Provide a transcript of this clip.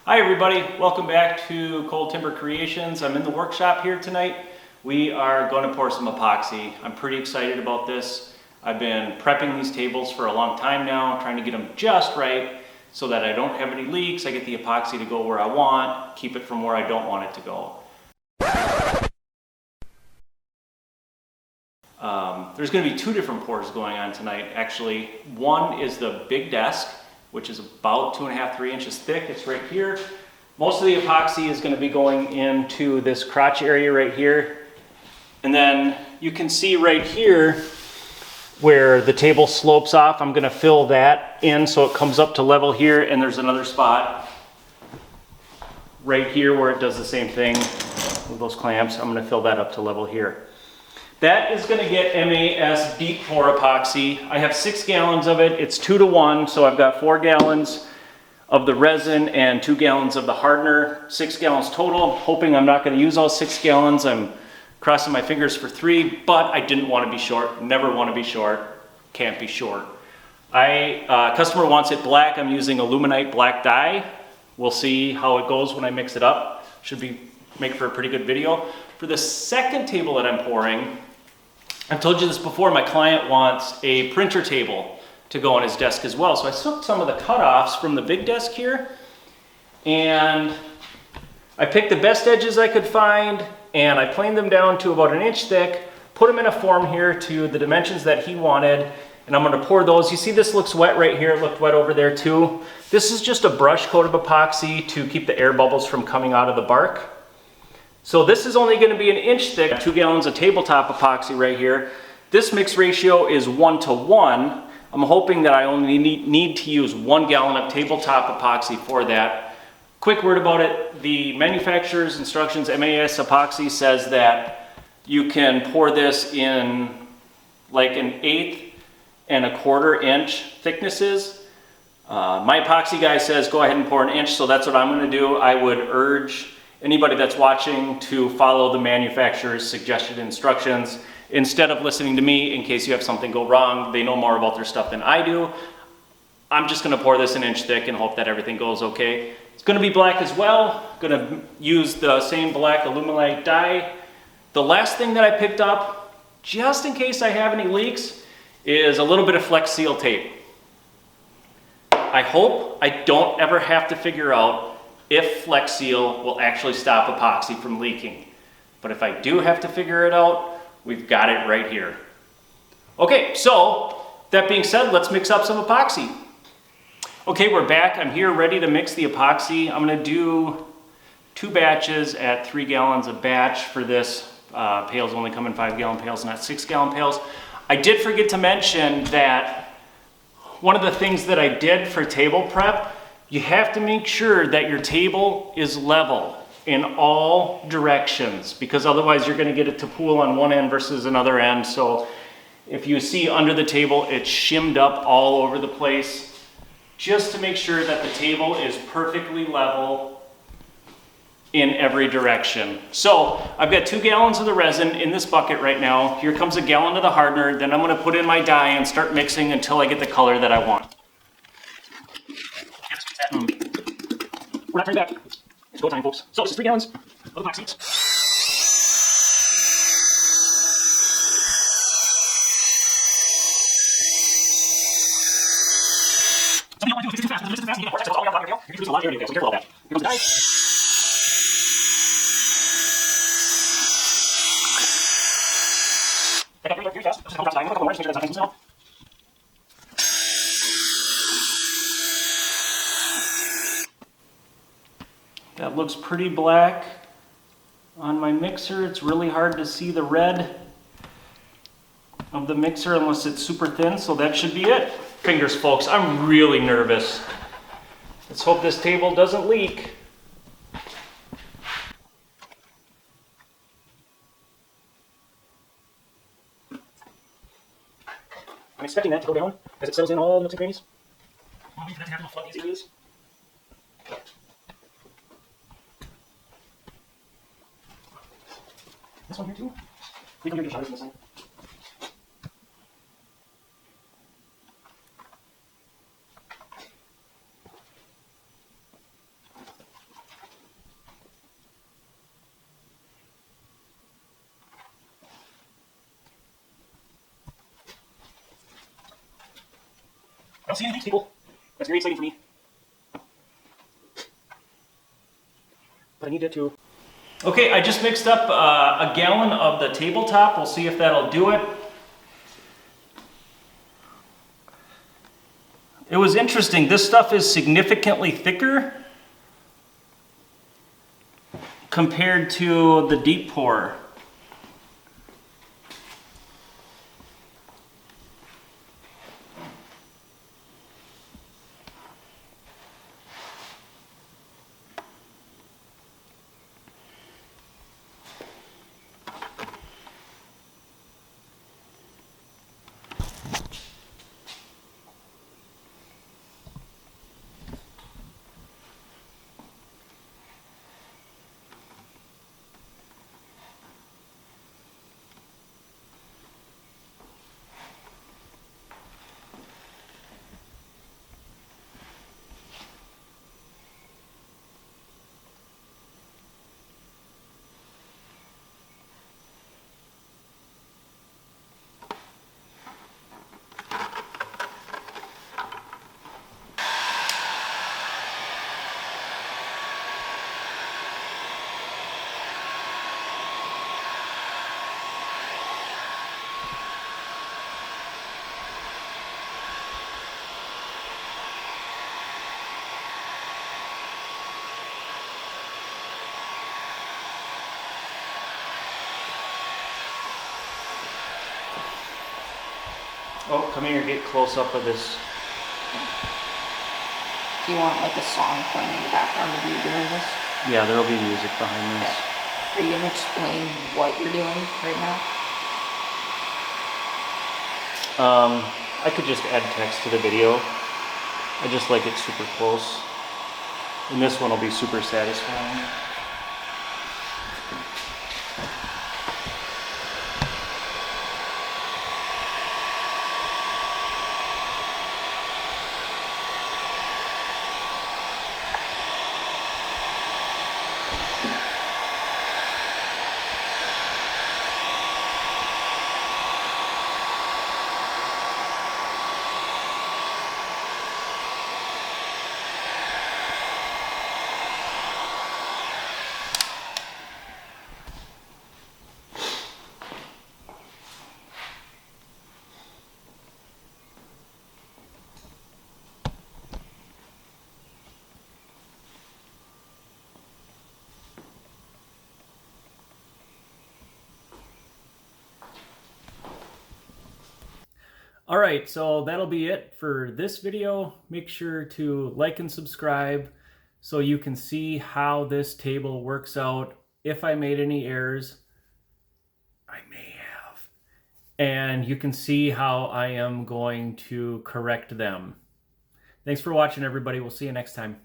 Hi everybody, welcome back to Cold Timber Creations. I'm in the workshop here tonight. We are going to pour some epoxy. I'm pretty excited about this. I've been prepping these tables for a long time now, trying to get them just right so that I don't have any leaks. I get the epoxy to go where I want, keep it from where I don't want it to go. There's going to be two different pours going on tonight. Actually, one is the big desk, which is about 2.5 to 3 inches thick. It's right here. Most of the epoxy is going to be going into this crotch area right here. And then you can see right here where the table slopes off. I'm going to fill that in so it comes up to level here. And there's another spot right here where it does the same thing with those clamps. I'm going to fill that up to level here. That is going to get MAS deep pour epoxy. I have 6 gallons of it. It's 2 to 1, so I've got 4 gallons of the resin and 2 gallons of the hardener. 6 gallons total. Hoping I'm not going to use all 6 gallons. I'm crossing my fingers for 3, but I didn't want to be short. Never want to be short. Can't be short. Customer wants it black. I'm using aluminite black dye. We'll see how it goes when I mix it up. Should make for a pretty good video. For the second table that I'm pouring, I've told you this before, my client wants a printer table to go on his desk as well. So I took some of the cutoffs from the big desk here and I picked the best edges I could find and I planed them down to about 1 inch thick, put them in a form here to the dimensions that he wanted, and I'm gonna pour those. You see this looks wet right here, it looked wet over there too. This is just a brush coat of epoxy to keep the air bubbles from coming out of the bark. So this is only going to be 1 inch thick, 2 gallons of tabletop epoxy right here. This mix ratio is 1 to 1. I'm hoping that I only need to use 1 gallon of tabletop epoxy for that. Quick word about it, the manufacturer's instructions, MAS epoxy, says that you can pour this in like 1/8 and 1/4 inch thicknesses. My epoxy guy says go ahead and pour 1 inch, so that's what I'm going to do. I would urge anybody that's watching to follow the manufacturer's suggested instructions instead of listening to me in case you have something go wrong. They know more about their stuff than I do. I'm just going to pour this 1 inch thick and hope that everything goes okay. It's going to be black as well. Going to use the same black aluminite dye. The last thing that I picked up, just in case I have any leaks, is a little bit of Flex Seal tape. I hope I don't ever have to figure out if Flex Seal will actually stop epoxy from leaking. But if I do have to figure it out, we've got it right here. Okay, so that being said, let's mix up some epoxy. Okay, we're back. I'm here ready to mix the epoxy. I'm gonna do 2 batches at 3 gallons a batch for this. Pails only come in 5-gallon pails, not 6-gallon pails. I did forget to mention that one of the things that I did for table prep, you have to make sure that your table is level in all directions because otherwise you're going to get it to pool on one end versus another end. So if you see under the table, it's shimmed up all over the place just to make sure that the table is perfectly level in every direction. So I've got 2 gallons of the resin in this bucket right now. Here comes 1 gallon of the hardener. Then I'm going to put in my dye and start mixing until I get the color that I want. We're not turning back. It's go time, folks. So this is 3 gallons of epoxy. Something you don't want to do is mix it too fast. If you mix it too fast, you get more. So all we have a lot here. You're using a lot of area, so be careful about that. Here goes the dye. Take that very fast. Just a couple drops of dye. A couple more. Just make sure that's not smell. That looks pretty black on my mixer. It's really hard to see the red of the mixer unless it's super thin, so that should be it. Fingers, folks, I'm really nervous. Let's hope this table doesn't leak. I'm expecting that to go down as it settles in all the nooks and crannies. I'm waiting for that to happen to flood these areas. This one here too? We can do the shutters on this side. don't see any leaks, people. That's very exciting for me. But I need it to. Okay, I just mixed up a gallon of the tabletop. We'll see if that'll do it. It was interesting. This stuff is significantly thicker compared to the deep pour. Oh, come here, get close up with this. Do you want like a song playing in the background of you doing this? Yeah, there'll be music behind this. Are you gonna explain what you're doing right now? I could just add text to the video. I just like it super close. And this one will be super satisfying. All right, so that'll be it for this video. Make sure to like and subscribe so you can see how this table works out. If I made any errors, I may have. And you can see how I am going to correct them. Thanks for watching, everybody. We'll see you next time.